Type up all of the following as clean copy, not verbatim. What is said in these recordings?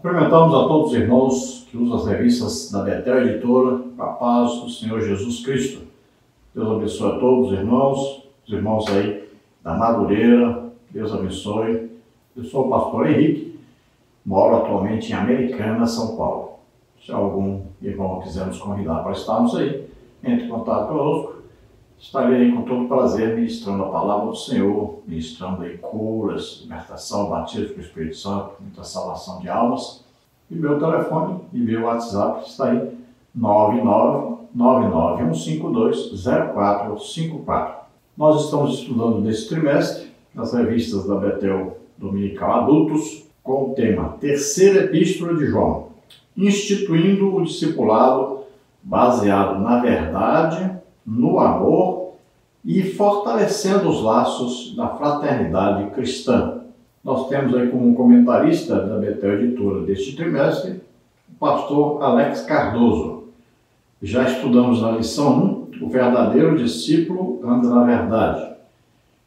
Cumprimentamos a todos os irmãos que usam as revistas da Betel Editora, com a paz do Senhor Jesus Cristo. Deus abençoe a todos os irmãos aí da Madureira, Deus abençoe. Eu sou o pastor Henrique, moro atualmente em Americana, São Paulo. Se algum irmão quiser nos convidar para estarmos aí, entre em contato conosco. Estarei aí com todo prazer ministrando a palavra do Senhor, ministrando aí curas, libertação, batismo com o Espírito Santo, muita salvação de almas. E meu telefone e meu WhatsApp está aí, 99991520454. Nós estamos estudando nesse trimestre as revistas da Betel Dominical Adultos com o tema Terceira Epístola de João, instituindo o discipulado baseado na verdade, no amor e fortalecendo os laços da fraternidade cristã. Nós temos aí como comentarista da Betel Editora deste trimestre o pastor Alex Cardoso. Já estudamos na lição 1, o verdadeiro discípulo anda na verdade.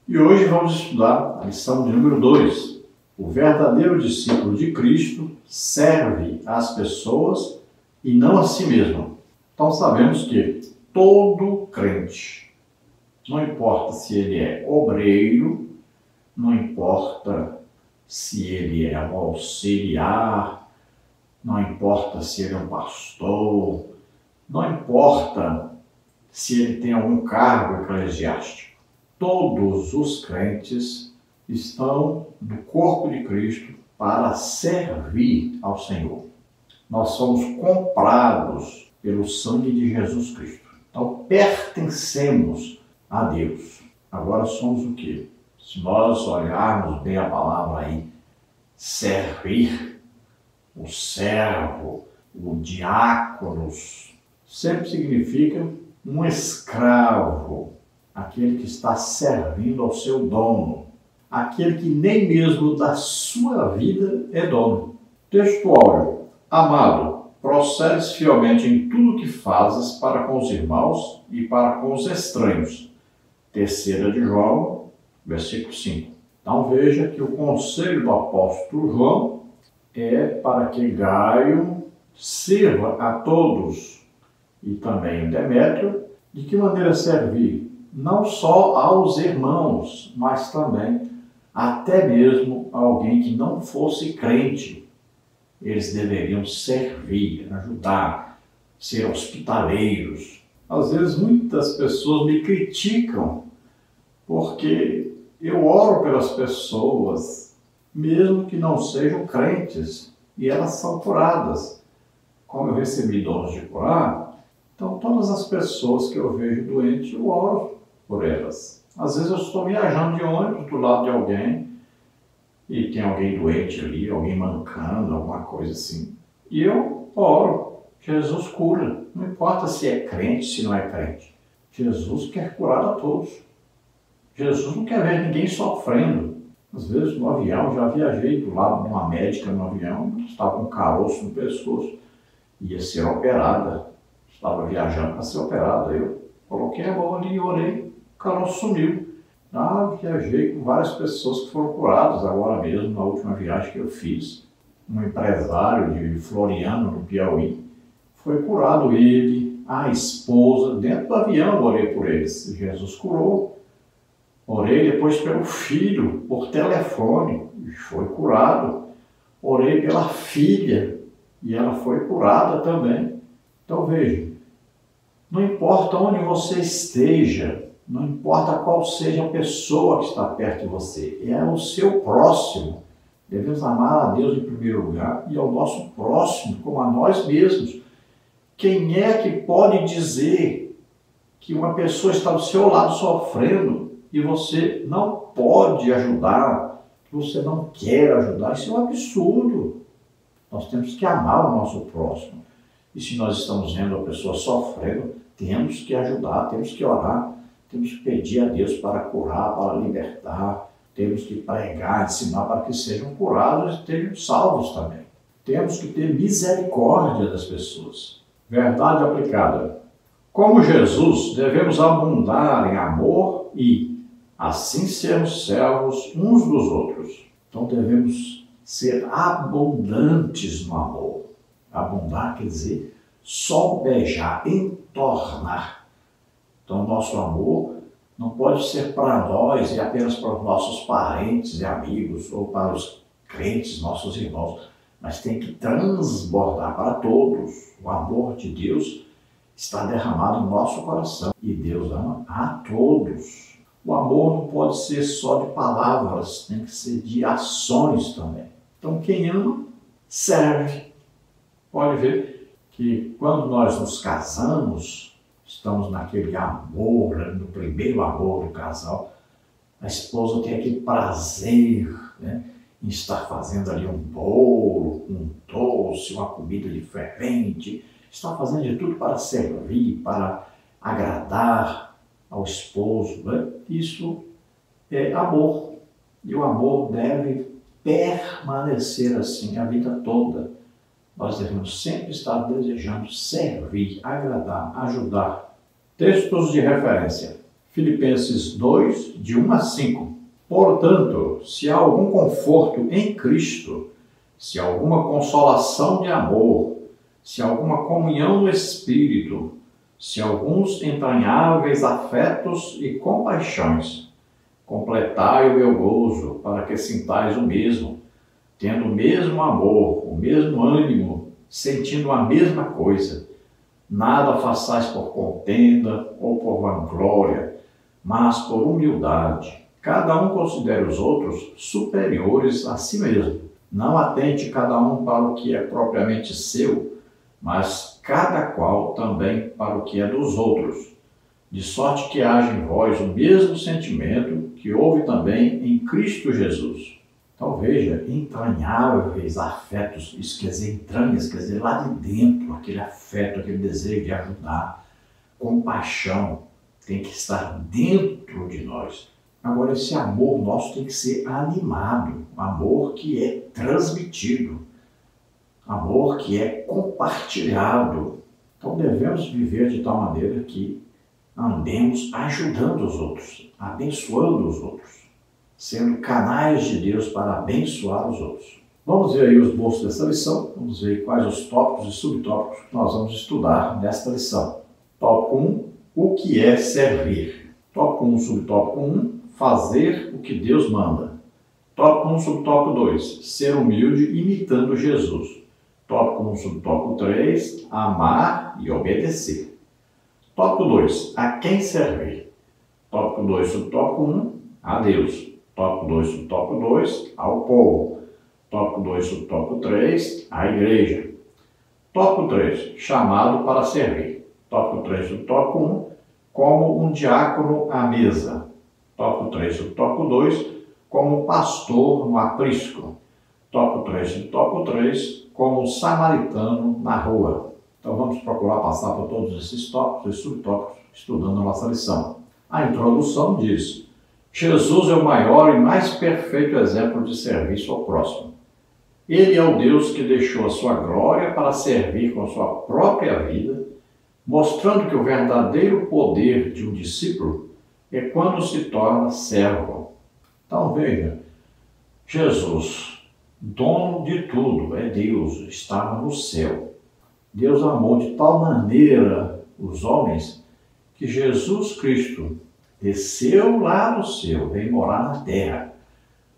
E hoje vamos estudar a lição de número 2. O verdadeiro discípulo de Cristo serve às pessoas e não a si mesmo. Então sabemos que todo crente, não importa se ele é obreiro, não importa se ele é um auxiliar, não importa se ele é um pastor, não importa se ele tem algum cargo eclesiástico. Todos os crentes estão no corpo de Cristo para servir ao Senhor. Nós somos comprados pelo sangue de Jesus Cristo. Então, pertencemos a Deus. Agora somos o quê? Se nós olharmos bem a palavra aí, servir, o servo, o diáconos, sempre significa um escravo, aquele que está servindo ao seu dono, aquele que nem mesmo da sua vida é dono. Textual: amado, procedes fielmente em tudo que fazes para com os irmãos e para com os estranhos. Terceira de João, versículo 5. Então veja que o conselho do apóstolo João é para que Gaio sirva a todos e também Demétrio. De que maneira servir? Não só aos irmãos, mas também até mesmo a alguém que não fosse crente. Eles deveriam servir, ajudar, ser hospitaleiros. Às vezes muitas pessoas me criticam porque eu oro pelas pessoas, mesmo que não sejam crentes, e elas são curadas. Como eu recebi dons de curar, então todas as pessoas que eu vejo doentes, eu oro por elas. Às vezes eu estou viajando de ônibus do lado de alguém, e tem alguém doente ali, alguém mancando, alguma coisa assim. E eu oro, Jesus cura. Não importa se é crente, se não é crente. Jesus quer curar a todos. Jesus não quer ver ninguém sofrendo. Às vezes no avião, já viajei do lado de uma médica no avião, estava com um caroço no pescoço, ia ser operada. Estava viajando para ser operada. Eu coloquei a mão ali e orei, o caroço sumiu. Viajei com várias pessoas que foram curadas agora mesmo, na última viagem que eu fiz. Um empresário de Floriano, no Piauí, foi curado ele, a esposa, dentro do avião eu orei por eles. Jesus curou. Orei depois pelo filho, por telefone, e foi curado. Orei pela filha, e ela foi curada também. Então veja, não importa onde você esteja, não importa qual seja a pessoa que está perto de você, é o seu próximo. Devemos amar a Deus em primeiro lugar e ao nosso próximo, como a nós mesmos. Quem é que pode dizer que uma pessoa está do seu lado sofrendo e você não pode ajudar, que você não quer ajudar? Isso é um absurdo. Nós temos que amar o nosso próximo. E se nós estamos vendo a pessoa sofrendo, temos que ajudar, temos que orar. Temos que pedir a Deus para curar, para libertar. Temos que pregar, ensinar para que sejam curados e estejam salvos também. Temos que ter misericórdia das pessoas. Verdade aplicada. Como Jesus, devemos abundar em amor e, assim, sermos servos uns dos outros. Então devemos ser abundantes no amor. Abundar quer dizer sobejar, entornar. Então, nosso amor não pode ser para nós e apenas para os nossos parentes e amigos ou para os crentes, nossos irmãos, mas tem que transbordar para todos. O amor de Deus está derramado no nosso coração e Deus ama a todos. O amor não pode ser só de palavras, tem que ser de ações também. Então, quem ama, serve. Pode ver que quando nós nos casamos, estamos naquele amor, no primeiro amor do casal, a esposa tem aquele prazer, né, em estar fazendo ali um bolo, um doce, uma comida diferente, está fazendo de tudo para servir, para agradar ao esposo, né? Isso é amor. E o amor deve permanecer assim a vida toda. Nós devemos sempre estar desejando servir, agradar, ajudar. Textos de referência. Filipenses 2, de 1 a 5. Portanto, se há algum conforto em Cristo, se há alguma consolação de amor, se há alguma comunhão no Espírito, se alguns entranháveis afetos e compaixões, completai o meu gozo, para que sintais o mesmo, tendo o mesmo amor, o mesmo ânimo, sentindo a mesma coisa. Nada façais por contenda ou por vanglória, mas por humildade. Cada um considere os outros superiores a si mesmo. Não atente cada um para o que é propriamente seu, mas cada qual também para o que é dos outros, de sorte que haja em vós o mesmo sentimento que houve também em Cristo Jesus. Então veja, entranháveis afetos, isso quer dizer entranhas, quer dizer lá de dentro, aquele afeto, aquele desejo de ajudar, compaixão, tem que estar dentro de nós. Agora, esse amor nosso tem que ser animado, amor que é transmitido, amor que é compartilhado. Então devemos viver de tal maneira que andemos ajudando os outros, abençoando os outros, sendo canais de Deus para abençoar os outros. Vamos ver aí os esboço dessa lição, vamos ver quais os tópicos e subtópicos que nós vamos estudar nesta lição. Tópico 1, o que é servir? Tópico 1, subtópico 1, fazer o que Deus manda. Tópico 1, subtópico 2, ser humilde imitando Jesus. Tópico 1, subtópico 3, amar e obedecer. Tópico 2, a quem servir? Tópico 2, subtópico 1, a Deus. Tópico 2, subtópico 2, ao povo. Tópico 2, subtópico 3, à igreja. Tópico 3, chamado para servir. Tópico 3, subtópico 1, como um diácono à mesa. Tópico 3, subtópico 2, como pastor no aprisco. Tópico 3, subtópico 3, como um samaritano na rua. Então vamos procurar passar por todos esses tópicos e subtópicos estudando a nossa lição. A introdução diz: Jesus é o maior e mais perfeito exemplo de serviço ao próximo. Ele é o Deus que deixou a sua glória para servir com a sua própria vida, mostrando que o verdadeiro poder de um discípulo é quando se torna servo. Então veja, Jesus, dono de tudo, é Deus, estava no céu. Deus amou de tal maneira os homens que Jesus Cristo desceu lá no céu, veio morar na terra.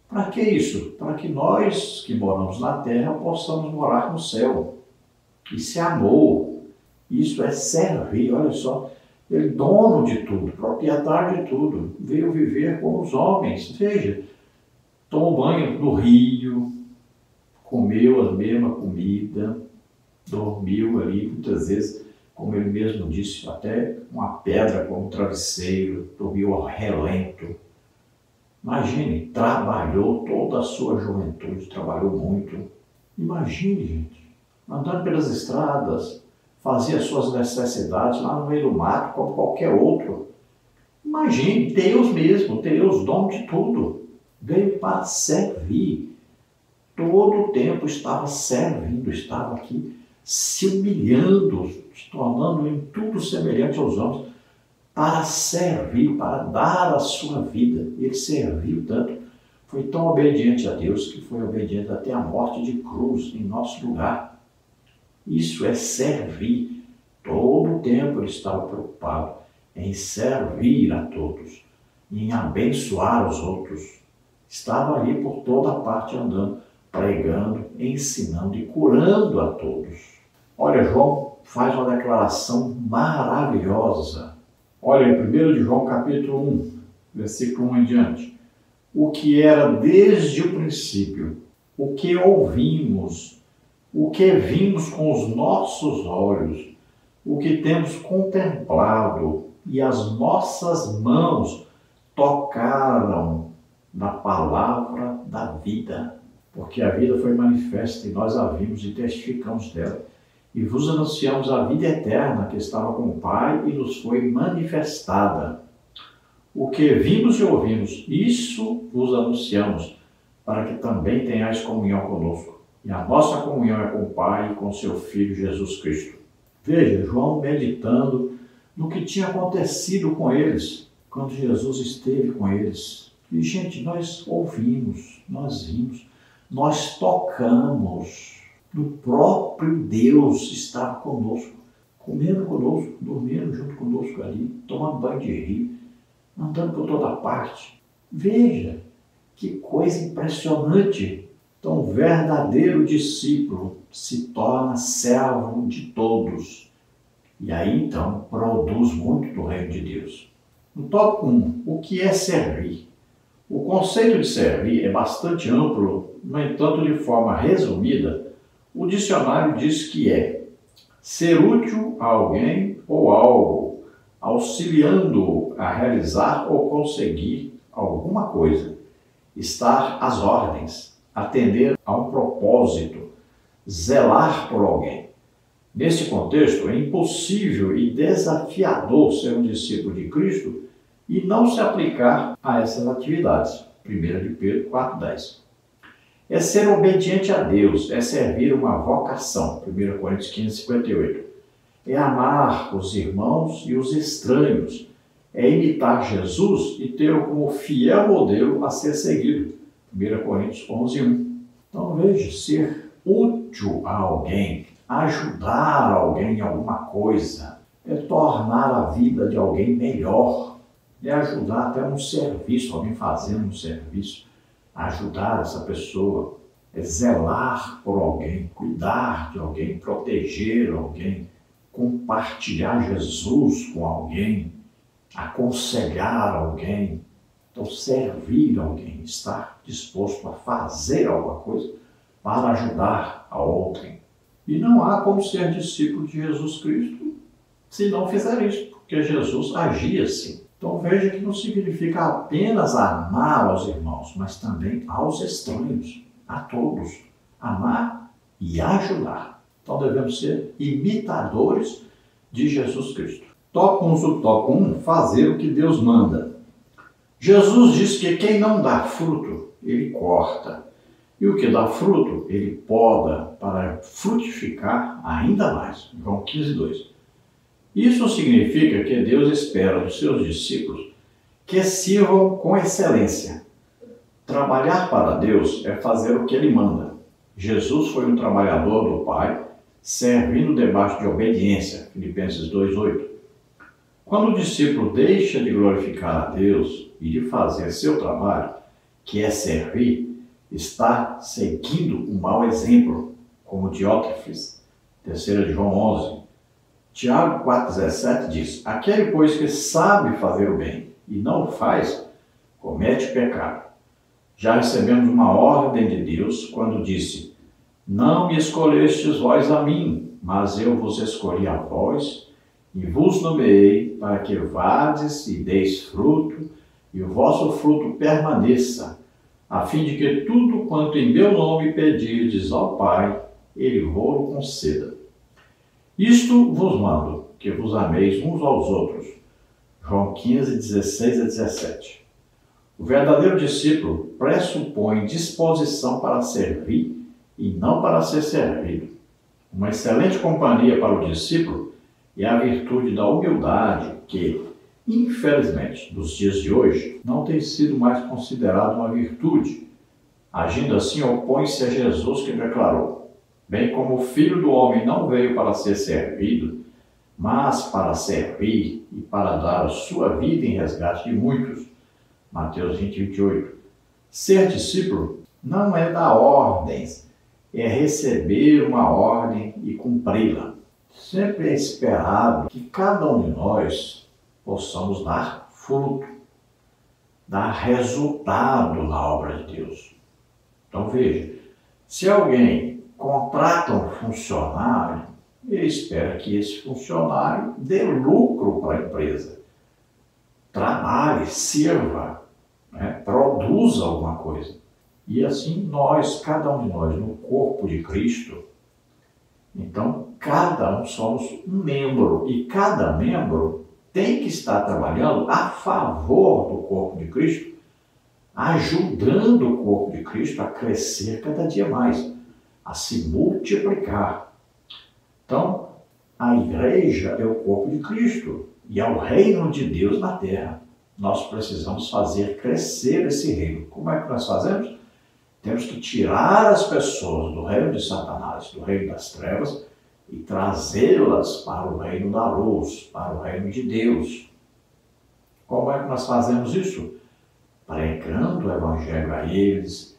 Para que isso? Para que nós que moramos na terra possamos morar no céu. Isso é amor, isso é servir. Olha só, ele dono de tudo, proprietário de tudo, veio viver com os homens. Veja, tomou banho no rio, comeu a mesma comida, dormiu ali muitas vezes, como ele mesmo disse, até uma pedra como travesseiro, dormiu ao relento. Imagine, trabalhou toda a sua juventude, trabalhou muito. Imagine, gente, andando pelas estradas, fazia suas necessidades lá no meio do mato, como qualquer outro. Imagine, Deus mesmo, Deus, dono de tudo, veio para servir. Todo o tempo estava servindo, estava aqui se humilhando, se tornando em tudo semelhante aos homens, para servir, para dar a sua vida. Ele serviu tanto, Foi tão obediente a Deus que foi obediente até a morte de cruz em nosso lugar. Isso é servir. Todo o tempo ele estava preocupado em servir a todos, em abençoar os outros. Estava ali por toda parte andando, pregando, ensinando e curando a todos. Olha, João faz uma declaração maravilhosa. Olha, em 1 de João capítulo 1, versículo 1 em diante. O que era desde o princípio, o que ouvimos, o que vimos com os nossos olhos, o que temos contemplado e as nossas mãos tocaram na palavra da vida. Porque a vida foi manifesta e nós a vimos e testificamos dela. E vos anunciamos a vida eterna que estava com o Pai e nos foi manifestada. O que vimos e ouvimos, isso vos anunciamos, para que também tenhais comunhão conosco. E a nossa comunhão é com o Pai e com seu Filho Jesus Cristo. Veja, João meditando no que tinha acontecido com eles, quando Jesus esteve com eles. E, gente, nós ouvimos, nós vimos, nós tocamos. O próprio Deus estava conosco, comendo conosco, dormindo junto conosco ali, tomando banho de rio, andando por toda parte. Veja, que coisa impressionante. Então, o verdadeiro discípulo se torna servo de todos. E aí, então, produz muito do reino de Deus. No tópico 1, o que é servir? O conceito de servir é bastante amplo, no entanto, de forma resumida, o dicionário diz que é ser útil a alguém ou algo, auxiliando-o a realizar ou conseguir alguma coisa, estar às ordens, atender a um propósito, zelar por alguém. Nesse contexto, é impossível e desafiador ser um discípulo de Cristo e não se aplicar a essas atividades. 1 de Pedro 4,10. É ser obediente a Deus, é servir uma vocação. 1 Coríntios 15:58. É amar os irmãos e os estranhos. É imitar Jesus e ter-o como fiel modelo a ser seguido. 1 Coríntios 11:1. Então veja, ser útil a alguém, ajudar alguém em alguma coisa, é tornar a vida de alguém melhor, é ajudar até um serviço, alguém fazendo um serviço, ajudar essa pessoa, é zelar por alguém, cuidar de alguém, proteger alguém, compartilhar Jesus com alguém, aconselhar alguém. Então, servir alguém, estar disposto a fazer alguma coisa para ajudar a outrem. E não há como ser discípulo de Jesus Cristo se não fizer isso, porque Jesus agia assim. Então veja que não significa apenas amar aos irmãos, mas também aos estranhos, a todos. Amar e ajudar. Então devemos ser imitadores de Jesus Cristo. Tópico 1, fazer o que Deus manda. Jesus diz que quem não dá fruto, ele corta. E o que dá fruto, ele poda para frutificar ainda mais. João 15:2. Isso significa que Deus espera dos seus discípulos que sirvam com excelência. Trabalhar para Deus é fazer o que Ele manda. Jesus foi um trabalhador do Pai, servindo debaixo de obediência. Filipenses 2:8. Quando o discípulo deixa de glorificar a Deus e de fazer seu trabalho, que é servir, está seguindo um mau exemplo, como Diótrefes, 3 João 11. Tiago 4,17 diz: aquele, pois, que sabe fazer o bem e não o faz, comete pecado. Já recebemos uma ordem de Deus quando disse: não me escolhestes vós a mim, mas eu vos escolhi a vós e vos nomeei para que vades e deis fruto e o vosso fruto permaneça, a fim de que tudo quanto em meu nome pedirdes ao Pai, Ele vos conceda. Isto vos mando, que vos ameis uns aos outros. João 15:16-17. O verdadeiro discípulo pressupõe disposição para servir e não para ser servido. Uma excelente companhia para o discípulo é a virtude da humildade que, infelizmente, nos dias de hoje, não tem sido mais considerado uma virtude. Agindo assim, opõe-se a Jesus que declarou: bem como o Filho do Homem não veio para ser servido, mas para servir e para dar a sua vida em resgate de muitos. Mateus 20, 28. Ser discípulo não é dar ordens, é receber uma ordem e cumpri-la. Sempre é esperado que cada um de nós possamos dar fruto, dar resultado na obra de Deus. Então veja, se alguém contrata um funcionário, ele espera que esse funcionário dê lucro para a empresa, trabalhe, sirva, produza alguma coisa. E assim nós, cada um de nós, no corpo de Cristo, então cada um somos um membro e cada membro tem que estar trabalhando a favor do corpo de Cristo, ajudando o corpo de Cristo a crescer cada dia mais, a se multiplicar. Então, a igreja é o corpo de Cristo e é o reino de Deus na terra. Nós precisamos fazer crescer esse reino. Como é que nós fazemos? Temos que tirar as pessoas do reino de Satanás, do reino das trevas, e trazê-las para o reino da luz, para o reino de Deus. Como é que nós fazemos isso? Pregando o evangelho a eles,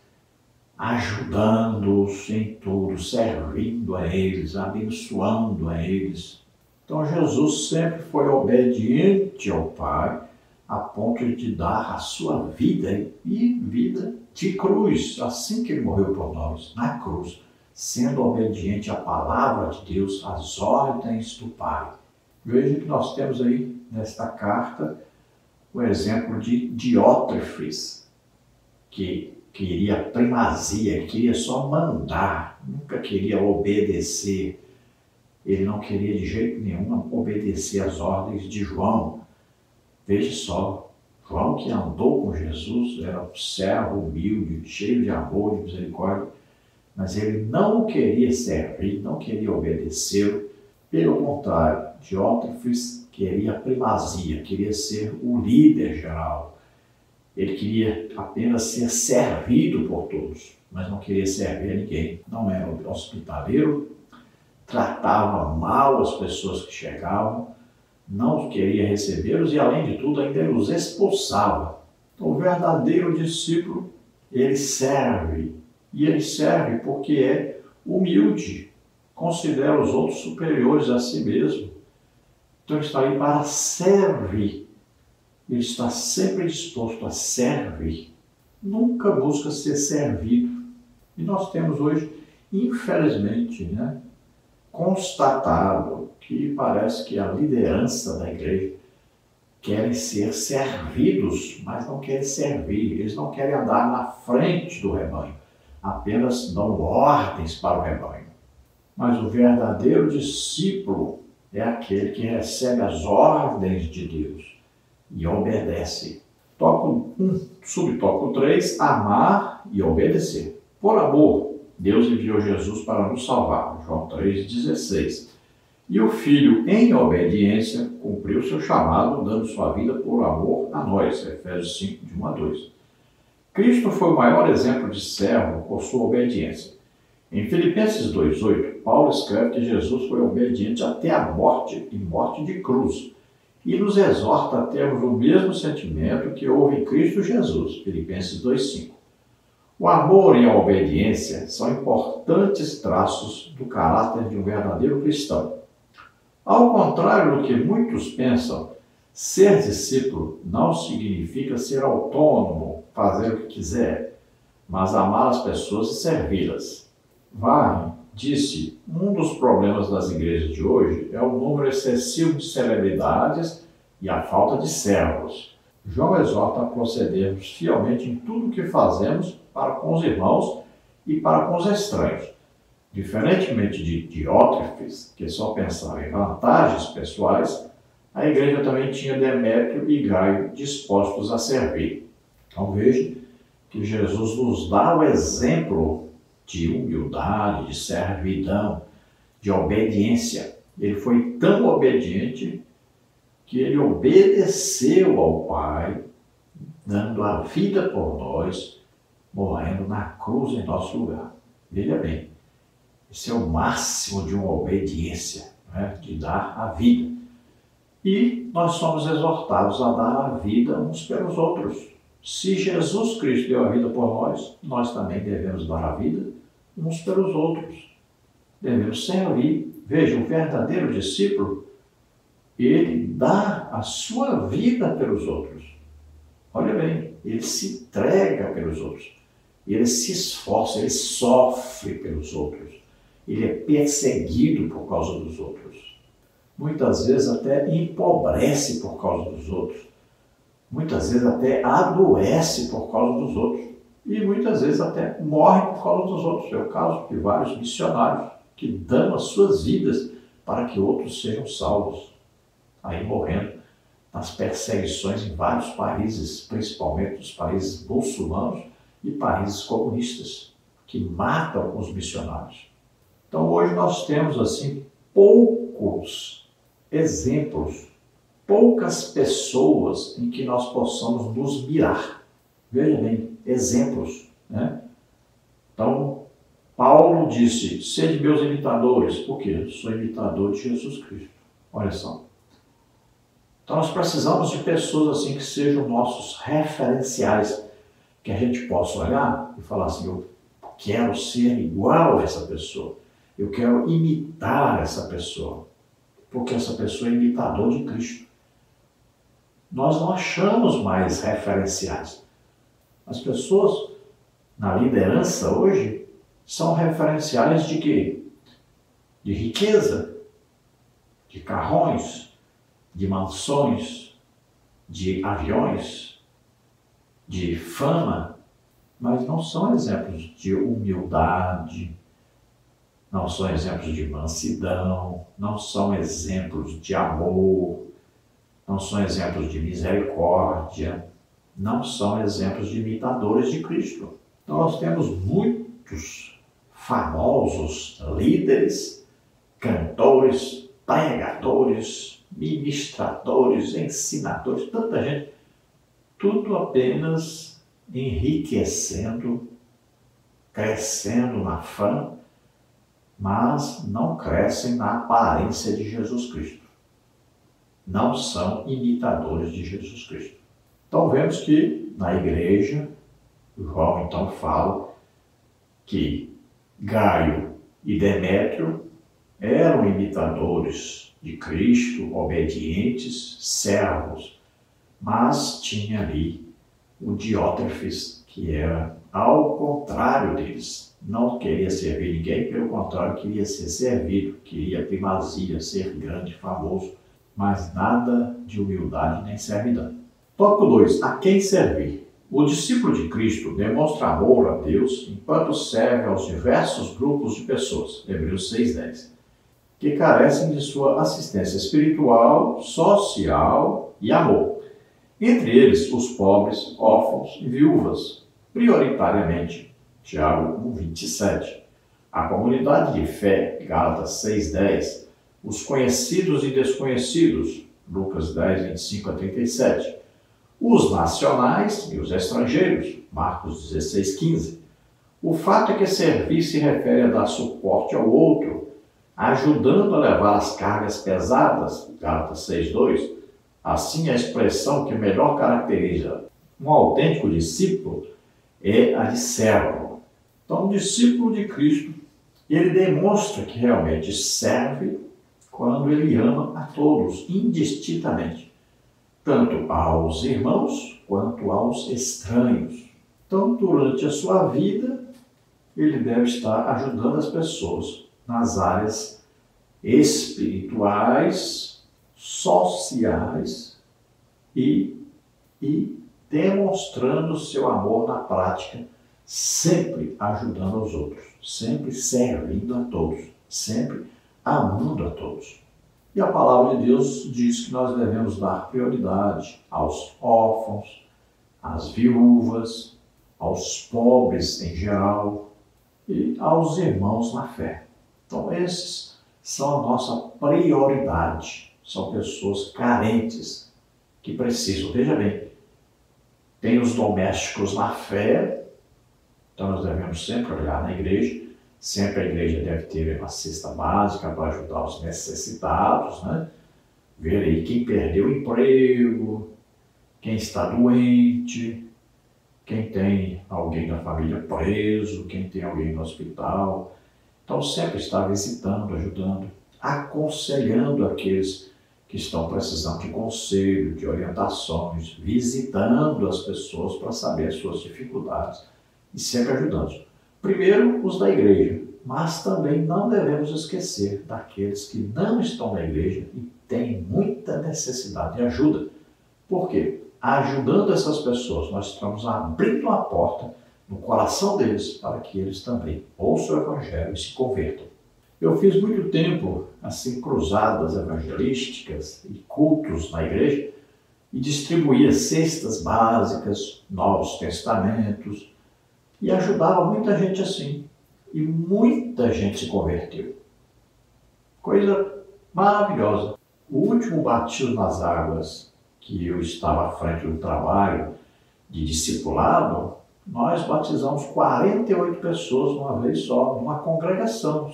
ajudando-os em tudo, servindo a eles, abençoando a eles. Então Jesus sempre foi obediente ao Pai, a ponto de dar a sua vida, e vida de cruz, assim que ele morreu por nós, na cruz, sendo obediente à palavra de Deus, às ordens do Pai. Veja que nós temos aí, nesta carta, o exemplo de Diótrefes, que queria primazia, queria só mandar, nunca queria obedecer. Ele não queria de jeito nenhum obedecer às ordens de João. Veja só, João, que andou com Jesus, era um servo humilde, cheio de amor, de misericórdia, mas ele não queria servir, não queria obedecê-lo. Pelo contrário, Diótrefes queria primazia, queria ser o líder geral. Ele queria apenas ser servido por todos, mas não queria servir a ninguém. Não era hospitaleiro, tratava mal as pessoas que chegavam, não queria recebê-los e, além de tudo, ainda os expulsava. Então, o verdadeiro discípulo, ele serve. E ele serve porque é humilde, considera os outros superiores a si mesmo. Então, ele está aí para servir. Ele está sempre disposto a servir. Nunca busca ser servido. E nós temos hoje, infelizmente, constatado que parece que a liderança da igreja querem ser servidos, mas não querem servir. Eles não querem andar na frente do rebanho, apenas dão ordens para o rebanho. Mas o verdadeiro discípulo é aquele que recebe as ordens de Deus e obedece. Tópico 1, subtópico 3, amar e obedecer. Por amor, Deus enviou Jesus para nos salvar, João 3,16. E o Filho, em obediência, cumpriu seu chamado, dando sua vida por amor a nós, Efésios 5, de 1 a 2. Cristo foi o maior exemplo de servo por sua obediência. Em Filipenses 2,8, Paulo escreve que Jesus foi obediente até a morte, e morte de cruz, e nos exorta a termos o mesmo sentimento que houve em Cristo Jesus, Filipenses 2,5. O amor e a obediência são importantes traços do caráter de um verdadeiro cristão. Ao contrário do que muitos pensam, ser discípulo não significa ser autônomo, fazer o que quiser, mas amar as pessoas e servi-las. Varney disse: um dos problemas das igrejas de hoje é o número excessivo de celebridades e a falta de servos. João exorta a procedermos fielmente em tudo o que fazemos para com os irmãos e para com os estranhos. Diferentemente de Diótrefes, que só pensava em vantagens pessoais, a igreja também tinha Demétrio e Gaio dispostos a servir. Então veja que Jesus nos dá o exemplo de humildade, de servidão, de obediência. Ele foi tão obediente que ele obedeceu ao Pai, dando a vida por nós, morrendo na cruz em nosso lugar. Veja bem, esse é o máximo de uma obediência, né? De dar a vida. E nós somos exortados a dar a vida uns pelos outros. Se Jesus Cristo deu a vida por nós, nós também devemos dar a vida uns pelos outros. Devemos servir. Veja, o verdadeiro discípulo, ele dá a sua vida pelos outros. Olha bem, ele se entrega pelos outros. Ele se esforça, ele sofre pelos outros. Ele é perseguido por causa dos outros. Muitas vezes até empobrece por causa dos outros. Muitas vezes até adoece por causa dos outros. E muitas vezes até morre por causa dos outros. É o caso de vários missionários que dão as suas vidas para que outros sejam salvos. Aí morrendo nas perseguições em vários países, principalmente os países muçulmanos e países comunistas, que matam os missionários. Então hoje nós temos assim poucos exemplos, poucas pessoas em que nós possamos nos mirar. Veja bem, exemplos, né? Então, Paulo disse, sede meus imitadores. Por quê? Eu sou imitador de Jesus Cristo. Olha só. Então nós precisamos de pessoas assim que sejam nossos referenciais, que a gente possa olhar e falar assim, eu quero ser igual a essa pessoa, eu quero imitar essa pessoa, porque essa pessoa é imitador de Cristo. Nós não achamos mais referenciais. As pessoas na liderança hoje são referenciais de quê? De riqueza, de carrões, de mansões, de aviões, de fama, mas não são exemplos de humildade, não são exemplos de mansidão, não são exemplos de amor, não são exemplos de misericórdia, não são exemplos de imitadores de Cristo. Então nós temos muitos famosos líderes, cantores, pregadores, ministradores, ensinadores, tanta gente, tudo apenas enriquecendo, crescendo na fama, mas não crescem na aparência de Jesus Cristo. Não são imitadores de Jesus Cristo. Então vemos que na igreja, João então fala que Gaio e Demétrio eram imitadores de Cristo, obedientes, servos, mas tinha ali o Diótrefes, que era ao contrário deles. Não queria servir ninguém, pelo contrário, queria ser servido, queria primazia, ser grande, famoso, mas nada de humildade nem servidão. Tópico 2. A quem servir? O discípulo de Cristo demonstra amor a Deus enquanto serve aos diversos grupos de pessoas, Hebreus 6:10, que carecem de sua assistência espiritual, social e amor. Entre eles, os pobres, órfãos e viúvas, prioritariamente, Tiago 1:27. A comunidade de fé, Gálatas 6:10. Os conhecidos e desconhecidos, Lucas 10:25-37. Os nacionais e os estrangeiros, Marcos 16:15. O fato é que servir se refere a dar suporte ao outro, ajudando a levar as cargas pesadas, Gálatas 6:2. Assim, a expressão que melhor caracteriza um autêntico discípulo é a de servo. Então, o discípulo de Cristo, ele demonstra que realmente serve quando ele ama a todos, indistintamente, tanto aos irmãos quanto aos estranhos. Então, durante a sua vida, ele deve estar ajudando as pessoas nas áreas espirituais, sociais e demonstrando seu amor na prática, sempre ajudando aos outros, sempre servindo a todos, sempre amando a todos. E a palavra de Deus diz que nós devemos dar prioridade aos órfãos, às viúvas, aos pobres em geral e aos irmãos na fé. Então esses são a nossa prioridade, são pessoas carentes que precisam. Veja bem, tem os domésticos na fé, então nós devemos sempre olhar na igreja, sempre a igreja deve ter uma cesta básica para ajudar os necessitados, né? Ver aí quem perdeu o emprego, quem está doente, quem tem alguém da família preso, quem tem alguém no hospital. Então sempre está visitando, ajudando, aconselhando aqueles que estão precisando de conselho, de orientações, visitando as pessoas para saber as suas dificuldades e sempre ajudando. Primeiro, os da igreja, mas também não devemos esquecer daqueles que não estão na igreja e têm muita necessidade de ajuda. Por quê? Ajudando essas pessoas, nós estamos abrindo a porta no coração deles para que eles também ouçam o Evangelho e se convertam. Eu fiz muito tempo assim cruzadas evangelísticas e cultos na igreja e distribuía cestas básicas, Novos Testamentos e ajudava muita gente assim. E muita gente se converteu. Coisa maravilhosa. O último batismo nas águas que eu estava à frente do trabalho de discipulado, nós batizamos 48 pessoas uma vez só, numa congregação,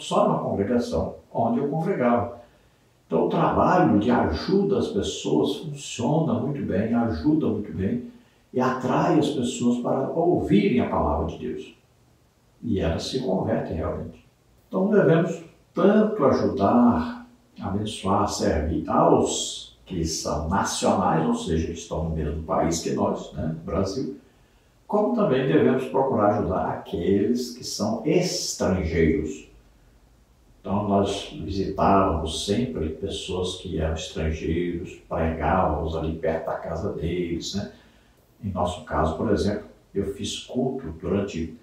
onde eu congregava. Então o trabalho de ajuda às pessoas funciona muito bem, ajuda muito bem e atrai as pessoas para ouvirem a palavra de Deus. E elas se convertem realmente. Então devemos tanto ajudar, abençoar, servir aos que são nacionais, ou seja, que estão no mesmo país que nós, né, Brasil, como também devemos procurar ajudar aqueles que são estrangeiros. Então nós visitávamos sempre pessoas que eram estrangeiros, pregávamos ali perto da casa deles, né? Em nosso caso, por exemplo, eu fiz culto durante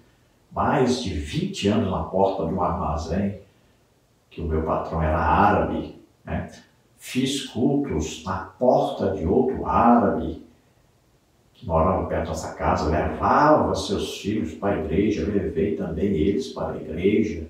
mais de 20 anos na porta de um armazém, que o meu patrão era árabe, né? Fiz cultos na porta de outro árabe, que morava perto dessa casa, levava seus filhos para a igreja, levei também eles para a igreja.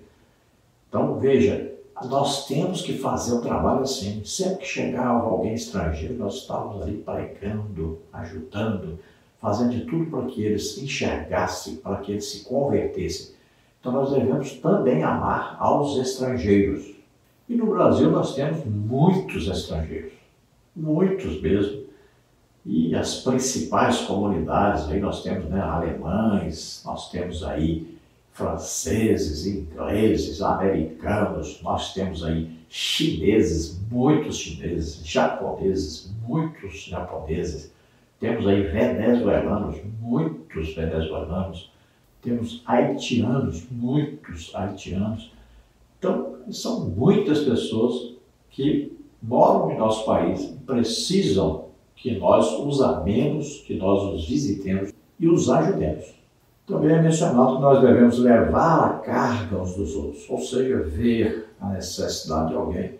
Então, veja, nós temos que fazer o trabalho assim. Sempre que chegava alguém estrangeiro, nós estávamos ali pregando, ajudando, fazendo de tudo para que eles enxergassem, para que eles se convertessem. Então nós devemos também amar aos estrangeiros. E no Brasil nós temos muitos estrangeiros, muitos mesmo. E as principais comunidades, aí nós temos, né, alemães, nós temos aí franceses, ingleses, americanos, nós temos aí chineses, muitos chineses, japoneses, muitos japoneses. Temos aí venezuelanos, muitos venezuelanos. Temos haitianos, muitos haitianos. Então, são muitas pessoas que moram em nosso país e precisam que nós os amemos, que nós os visitemos e os ajudemos. Também é mencionado que nós devemos levar a carga uns dos outros, ou seja, ver a necessidade de alguém,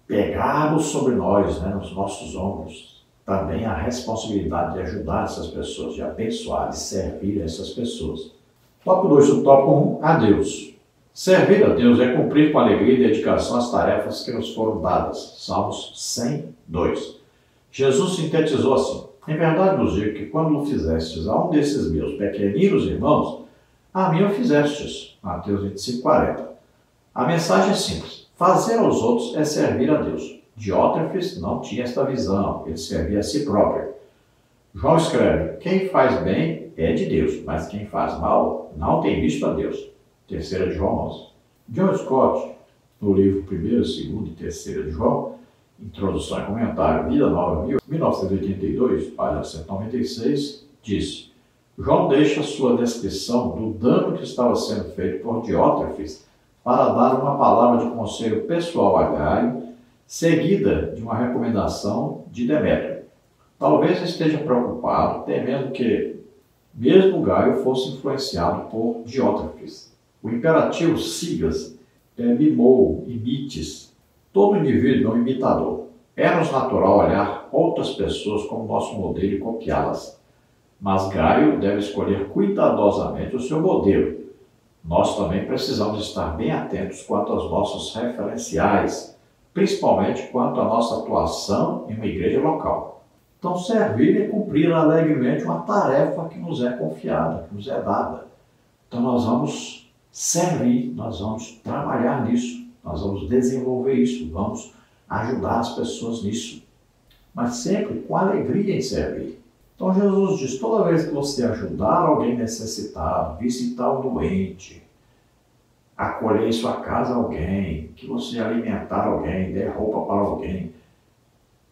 pegar-los sobre nós, né, nos nossos ombros. Também a responsabilidade de ajudar essas pessoas, de abençoar, de servir essas pessoas. Tópico 2, subtópico 1, a Deus. Servir a Deus é cumprir com alegria e dedicação as tarefas que nos foram dadas. Salmos 102. Jesus sintetizou assim: em verdade vos digo que quando o fizestes a um desses meus pequeninos irmãos, a mim o fizestes. Mateus 25, 40. A mensagem é simples. Fazer aos outros é servir a Deus. Diótrefes não tinha esta visão, ele servia a si próprio. João escreve: quem faz bem é de Deus, mas quem faz mal não tem visto a Deus. 3 de João 11. John Scott, no livro 1º, 2º e 3 de João, Introdução e Comentário, Vida Nova, 1982, página 196, disse: João deixa sua descrição do dano que estava sendo feito por Diótrefes para dar uma palavra de conselho pessoal a Gaio, seguida de uma recomendação de Demétrio. Talvez esteja preocupado, temendo que mesmo Gaio fosse influenciado por Diótrefes. O imperativo sigas é mimou, imites. Todo indivíduo é um imitador. É-nos natural olhar outras pessoas como nosso modelo e copiá-las. Mas Gaio deve escolher cuidadosamente o seu modelo. Nós também precisamos estar bem atentos quanto aos nossos referenciais, principalmente quanto à nossa atuação em uma igreja local. Então, servir é cumprir alegremente uma tarefa que nos é confiada, que nos é dada. Então, nós vamos servir, nós vamos trabalhar nisso, nós vamos desenvolver isso, vamos ajudar as pessoas nisso, mas sempre com alegria em servir. Então, Jesus diz, toda vez que você ajudar alguém necessitado, visitar um doente, acolher em sua casa alguém, que você alimentar alguém, der roupa para alguém,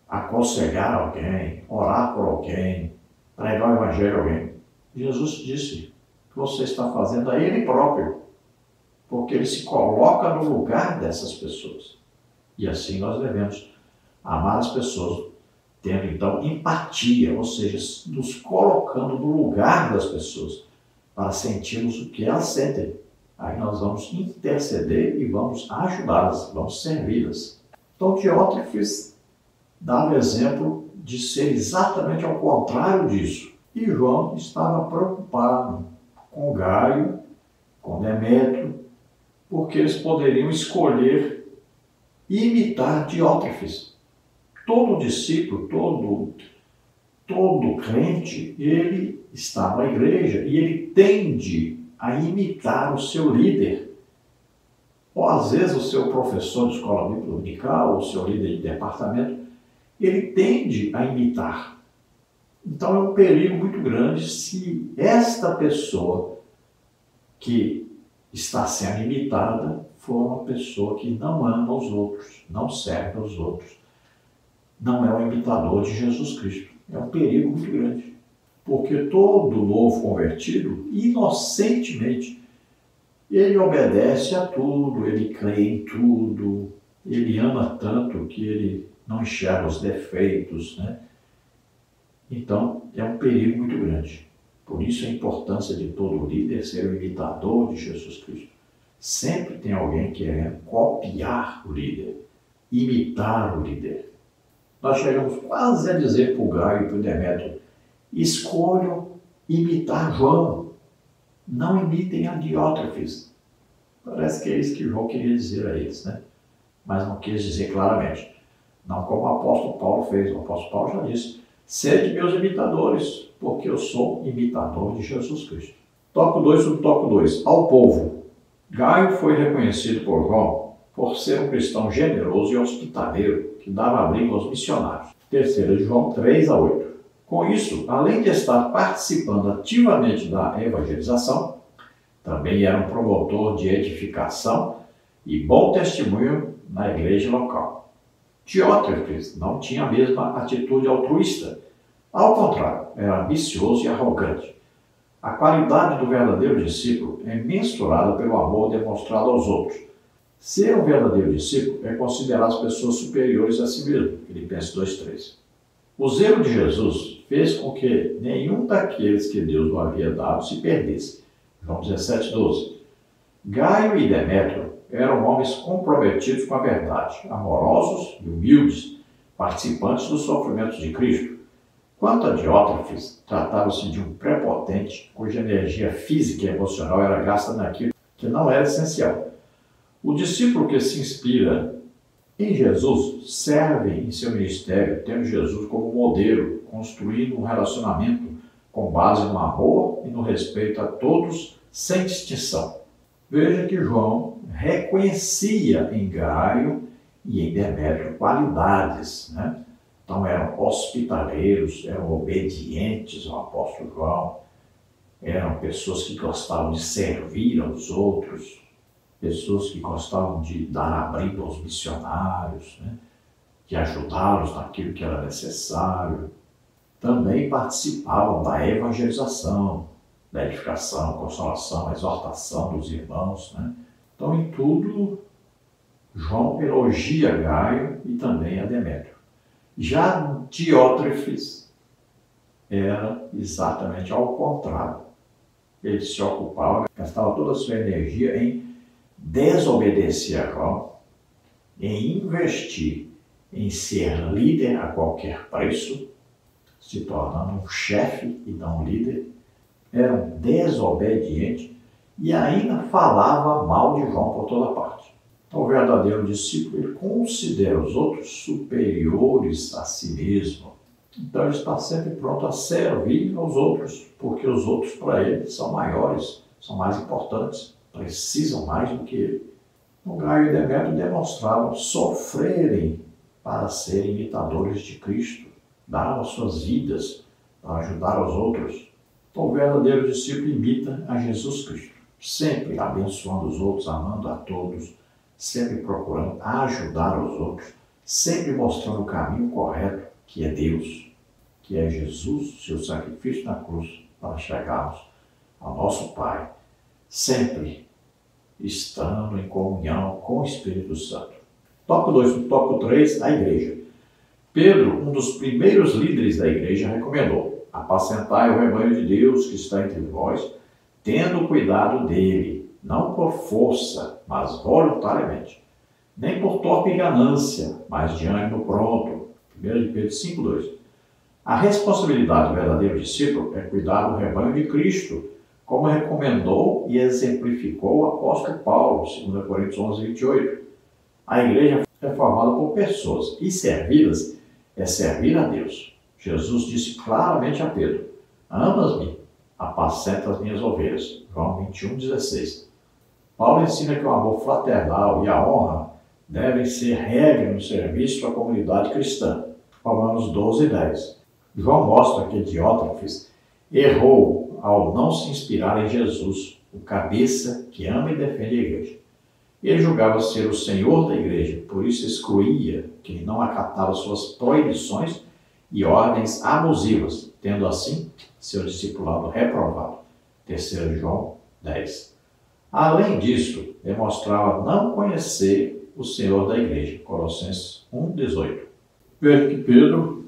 aconselhar alguém, orar por alguém, pregar o evangelho a alguém. Jesus disse que você está fazendo a Ele próprio, porque Ele se coloca no lugar dessas pessoas. E assim nós devemos amar as pessoas, tendo então empatia, ou seja, nos colocando no lugar das pessoas, para sentirmos o que elas sentem. Aí nós vamos interceder e vamos ajudá-las, vamos servi-las. Então, Diótrefes dá o exemplo de ser exatamente ao contrário disso. E João estava preocupado com Gaio, com Demétrio, porque eles poderiam escolher imitar Diótrefes. Todo discípulo, todo crente, ele está na igreja e ele tende a imitar o seu líder. Ou às vezes o seu professor de escola bíblica dominical, o seu líder de departamento, ele tende a imitar. Então é um perigo muito grande se esta pessoa que está sendo imitada for uma pessoa que não ama os outros, não serve aos outros, não é um imitador de Jesus Cristo. É um perigo muito grande. Porque todo novo convertido, inocentemente, ele obedece a tudo, ele crê em tudo, ele ama tanto que ele não enxerga os defeitos, né? Então, é um perigo muito grande. Por isso a importância de todo líder ser o imitador de Jesus Cristo. Sempre tem alguém querendo copiar o líder, imitar o líder. Nós chegamos quase a dizer para o Gaio e para o Demétrio, escolham imitar João, não imitem a Diótrefes. Parece que é isso que João queria dizer a eles, né? Mas não quis dizer claramente. Não como o apóstolo Paulo fez. O apóstolo Paulo já disse, sede meus imitadores, porque eu sou imitador de Jesus Cristo. Tópico 2, subtópico 2. Ao povo. Gaio foi reconhecido por João por ser um cristão generoso e hospitaleiro, que dava abrigo aos missionários. 3 João 3 a 8. Com isso, além de estar participando ativamente da evangelização, também era um promotor de edificação e bom testemunho na igreja local. Diótrefes não tinha a mesma atitude altruísta. Ao contrário, era ambicioso e arrogante. A qualidade do verdadeiro discípulo é mensurada pelo amor demonstrado aos outros. Ser um verdadeiro discípulo é considerar as pessoas superiores a si mesmo. Filipenses 2:3. O zelo de Jesus fez com que nenhum daqueles que Deus lhe havia dado se perdesse. João 17:12. Gaio e Demétrio eram homens comprometidos com a verdade, amorosos e humildes, participantes dos sofrimentos de Cristo. Quanto a Diótrefes, tratava-se de um prepotente cuja energia física e emocional era gasta naquilo que não era essencial. O discípulo que se inspira em Jesus serve em seu ministério, tendo Jesus como modelo, construindo um relacionamento com base no amor e no respeito a todos, sem distinção. Veja que João reconhecia em Gaio e em Demétrio qualidades, né? Então eram hospitaleiros, eram obedientes ao apóstolo João, eram pessoas que gostavam de servir aos outros, pessoas que gostavam de dar abrigo aos missionários, né? De ajudá-los naquilo que era necessário. Também participavam da evangelização, da edificação, consolação, exortação dos irmãos, né? Então, em tudo, João elogia Gaio e também a Demétrio. Já Diótrefes era exatamente ao contrário. Ele se ocupava, gastava toda a sua energia em desobedecer a João, em investir em ser líder a qualquer preço, se tornando um chefe e não um líder. Era um desobediente e ainda falava mal de João por toda parte. O verdadeiro discípulo, ele considera os outros superiores a si mesmo. Então ele está sempre pronto a servir aos outros, porque os outros para ele são maiores, são mais importantes, precisam mais do que ele. O Gaio e Demétrio demonstravam sofrerem para serem imitadores de Cristo, davam suas vidas para ajudar os outros. Então, o verdadeiro discípulo imita a Jesus Cristo, sempre abençoando os outros, amando a todos, sempre procurando ajudar os outros, sempre mostrando o caminho correto, que é Deus, que é Jesus, seu sacrifício na cruz, para chegarmos ao nosso Pai, sempre estando em comunhão com o Espírito Santo. Tópico 2, tópico 3, a igreja. Pedro, um dos primeiros líderes da igreja, recomendou: apacentai o rebanho de Deus que está entre vós, tendo cuidado dele, não por força, mas voluntariamente, nem por torpe ganância, mas de ânimo pronto. 1 Pedro 5,2. A responsabilidade do verdadeiro discípulo é cuidar do rebanho de Cristo, como recomendou e exemplificou o apóstolo Paulo, 2 Coríntios 11:28. A igreja é formada por pessoas e servi-las é servir a Deus. Jesus disse claramente a Pedro: amas-me, apacenta as minhas ovelhas. João 21:16. Paulo ensina que o amor fraternal e a honra devem ser regra no serviço à comunidade cristã. Romanos 12:10. João mostra que Diótrefes errou ao não se inspirar em Jesus, o cabeça que ama e defende a igreja. Ele julgava ser o senhor da igreja, por isso excluía quem não acatava suas proibições e ordens abusivas, tendo assim seu discipulado reprovado. 3 João 10. Além disso, demonstrava não conhecer o senhor da igreja. Colossenses 1:18. Veja que Pedro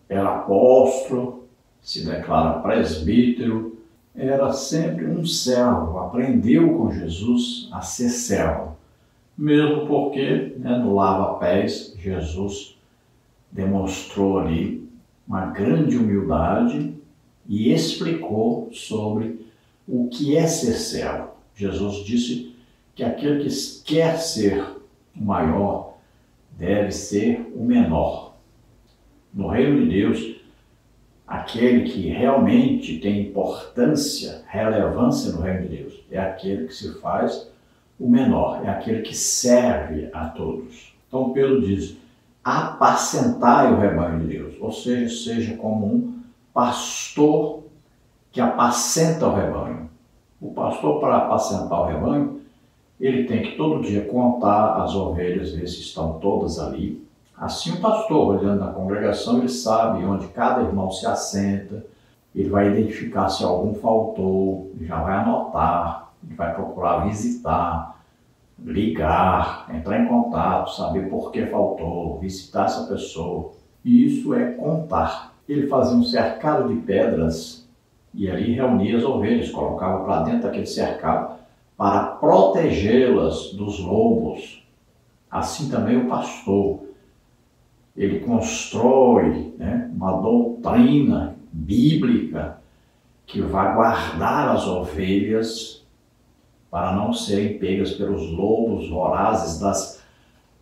era apóstolo, se declara presbítero, era sempre um servo, aprendeu com Jesus a ser servo. Mesmo porque, no lava-pés, Jesus demonstrou ali uma grande humildade e explicou sobre o que é ser servo. Jesus disse que aquele que quer ser o maior deve ser o menor. No reino de Deus, aquele que realmente tem importância, relevância no reino de Deus, é aquele que se faz o menor, é aquele que serve a todos. Então Pedro diz: apacentai o rebanho de Deus, ou seja como um pastor que apacenta o rebanho. O pastor, para apacentar o rebanho, ele tem que todo dia contar as ovelhas, ver se estão todas ali. Assim, o pastor, olhando na congregação, ele sabe onde cada irmão se assenta, ele vai identificar se algum faltou, ele já vai anotar, ele vai procurar visitar, ligar, entrar em contato, saber por que faltou, visitar essa pessoa. E isso é contar. Ele fazia um cercado de pedras e ali reunia as ovelhas, colocava para dentro daquele cercado para protegê-las dos lobos. Assim também o pastor, ele constrói uma doutrina bíblica que vai guardar as ovelhas para não serem pegas pelos lobos vorazes das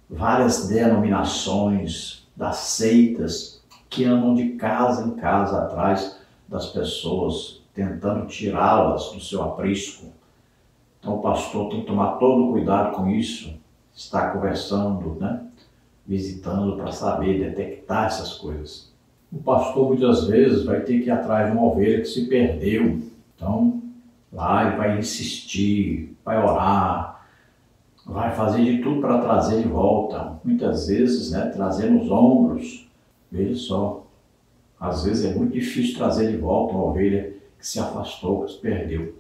várias denominações, das seitas que andam de casa em casa atrás das pessoas, tentando tirá-las do seu aprisco. Então o pastor tem que tomar todo cuidado com isso, estar conversando, visitando para saber, detectar essas coisas. O pastor muitas vezes vai ter que ir atrás de uma ovelha que se perdeu. Então lá ele vai insistir, vai orar, vai fazer de tudo para trazer de volta. Muitas vezes, trazer nos ombros. Veja só, às vezes é muito difícil trazer de volta uma ovelha que se afastou, que se perdeu.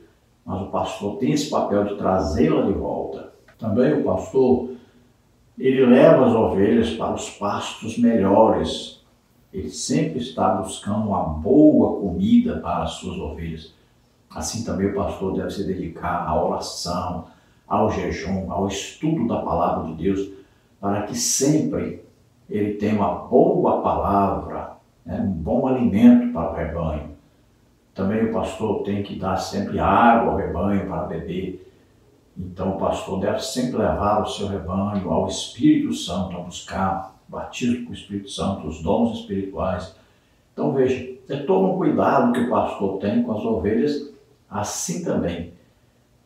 Mas o pastor tem esse papel de trazê-la de volta. Também o pastor, ele leva as ovelhas para os pastos melhores. Ele sempre está buscando uma boa comida para as suas ovelhas. Assim também o pastor deve se dedicar à oração, ao jejum, ao estudo da palavra de Deus, para que sempre ele tenha uma boa palavra, um bom alimento para o rebanho. Também o pastor tem que dar sempre água ao rebanho para beber. Então o pastor deve sempre levar o seu rebanho ao Espírito Santo, a buscar o batismo com o Espírito Santo, os dons espirituais. Então veja, é todo um cuidado que o pastor tem com as ovelhas, assim também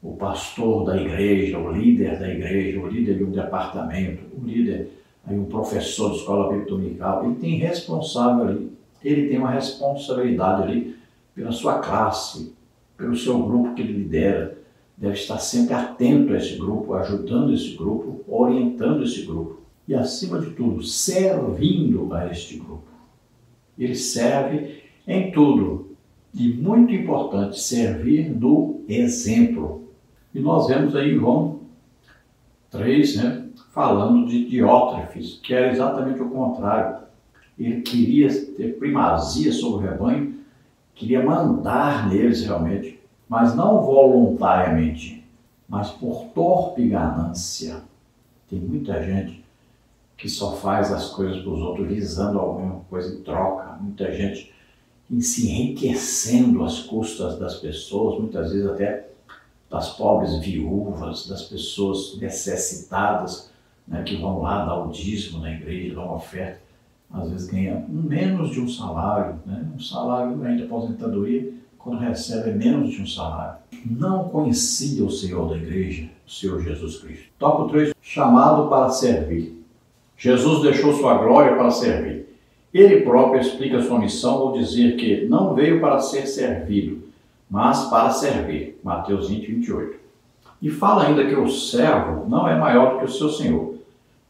o pastor da igreja, o líder da igreja, o líder de um departamento, o líder, aí um professor de escola bíblica dominical, ele tem responsável ali, ele tem uma responsabilidade ali pela sua classe, pelo seu grupo que ele lidera, deve estar sempre atento a esse grupo, ajudando esse grupo, orientando esse grupo e, acima de tudo, servindo a este grupo. Ele serve em tudo e, muito importante, servir do exemplo. E nós vemos aí em João 3, falando de Diótrefes, que era exatamente o contrário. Ele queria ter primazia sobre o rebanho, queria mandar neles realmente, mas não voluntariamente, mas por torpe ganância. Tem muita gente que só faz as coisas para os outros visando alguma coisa em troca, muita gente se enriquecendo às custas das pessoas, muitas vezes até das pobres viúvas, das pessoas necessitadas, que vão lá dar o dízimo na igreja, dão uma oferta, às vezes ganha menos de um salário, um salário ainda de aposentadoria, quando recebe menos de um salário. Não conhecia o Senhor da igreja, o Senhor Jesus Cristo. Tópico 3, chamado para servir. Jesus deixou sua glória para servir. Ele próprio explica sua missão ao dizer que não veio para ser servido, mas para servir. Mateus 20, 28. E fala ainda que o servo não é maior do que o seu Senhor.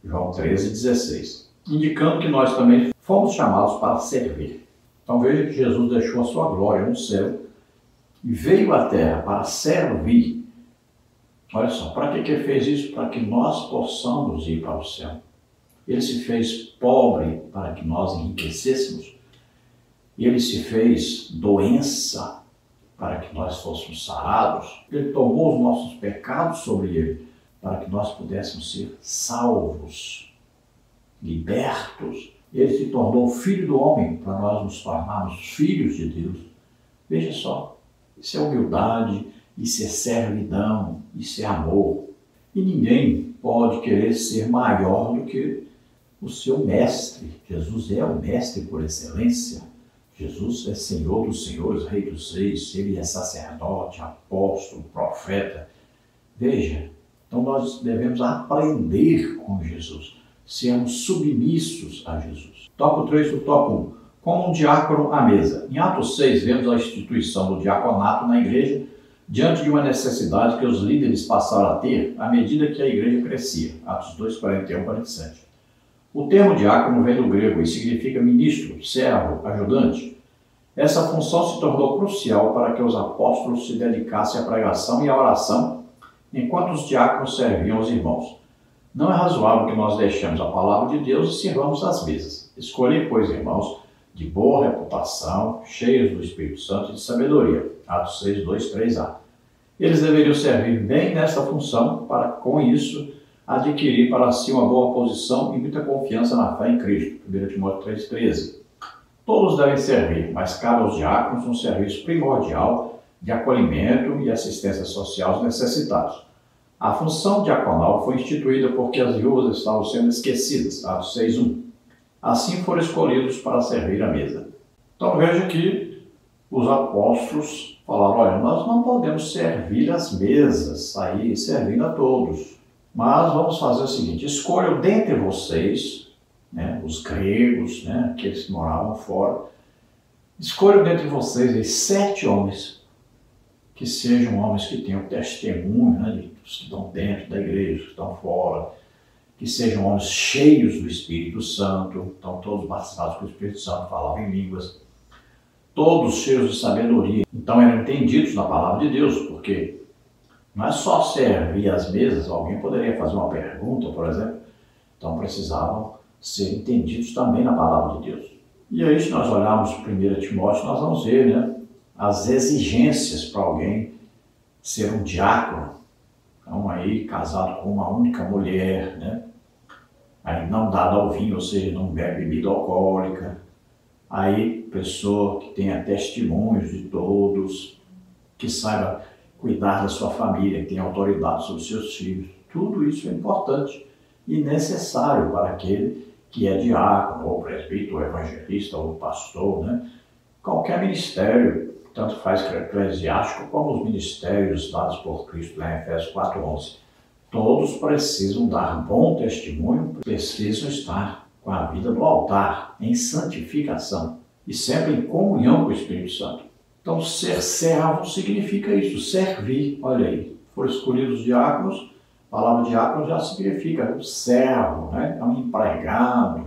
João 13, 16. Indicando que nós também fomos chamados para servir. Então veja que Jesus deixou a sua glória no céu e veio à terra para servir. Olha só, para que ele fez isso? Para que nós possamos ir para o céu. Ele se fez pobre para que nós enriquecêssemos. Ele se fez doença para que nós fôssemos sarados. Ele tomou os nossos pecados sobre ele para que nós pudéssemos ser salvos, libertos. Ele se tornou filho do homem para nós nos tornarmos filhos de Deus. Veja só, isso é humildade, isso é servidão, isso é amor. E ninguém pode querer ser maior do que o seu mestre. Jesus é o mestre por excelência. Jesus é Senhor dos senhores, Rei dos reis. Ele é sacerdote, apóstolo, profeta. Veja, então nós devemos aprender com Jesus, sermos submissos a Jesus. Tópico 3 do tópico 1. Como um diácono à mesa. Em Atos 6, vemos a instituição do diaconato na igreja diante de uma necessidade que os líderes passaram a ter à medida que a igreja crescia. Atos 2, 41, 47. O termo diácono vem do grego e significa ministro, servo, ajudante. Essa função se tornou crucial para que os apóstolos se dedicassem à pregação e à oração, enquanto os diáconos serviam aos irmãos. Não é razoável que nós deixemos a palavra de Deus e sirvamos às mesas. Escolhei, pois, irmãos, de boa reputação, cheios do Espírito Santo e de sabedoria. Atos 6, 2, 3a. Eles deveriam servir bem nesta função para, com isso, adquirir para si uma boa posição e muita confiança na fé em Cristo. 1 Timóteo 3, 13. Todos devem servir, mas cabe aos diáconos um serviço primordial de acolhimento e assistência social aos necessitados. A função diaconal foi instituída porque as viúvas estavam sendo esquecidas. Atos 6, 1. Assim foram escolhidos para servir à mesa. Então veja que os apóstolos falaram, olha, nós não podemos servir às mesas, sair servindo a todos. Mas vamos fazer o seguinte, escolham dentre vocês, os gregos, aqueles que moravam fora, escolham dentre vocês 7 homens, que sejam homens que tenham testemunho, dos que estão dentro da igreja, que estão fora, que sejam homens cheios do Espírito Santo, então todos batizados com o Espírito Santo, falavam em línguas, todos cheios de sabedoria, então eram entendidos na palavra de Deus, porque não é só servir às mesas, alguém poderia fazer uma pergunta, por exemplo, então precisavam ser entendidos também na palavra de Deus. E aí, se nós olharmos 1 Timóteo, nós vamos ver as exigências para alguém ser um diácono. Então, aí, casado com uma única mulher, aí não dado ao vinho, ou seja, não bebe bebida alcoólica. Aí, pessoa que tenha testemunhos de todos, que saiba cuidar da sua família, que tem autoridade sobre seus filhos. Tudo isso é importante e necessário para aquele que é diácono, ou presbítero, ou evangelista, ou pastor, né? Qualquer ministério, tanto faz eclesiástico como os ministérios dados por Cristo lá em Efésios 4:11. Todos precisam dar bom testemunho, precisam estar com a vida no altar, em santificação e sempre em comunhão com o Espírito Santo. Então, ser servo significa isso, servir. Olha aí, foram escolhidos diáconos, a palavra diácono já significa um servo, né? É um empregado,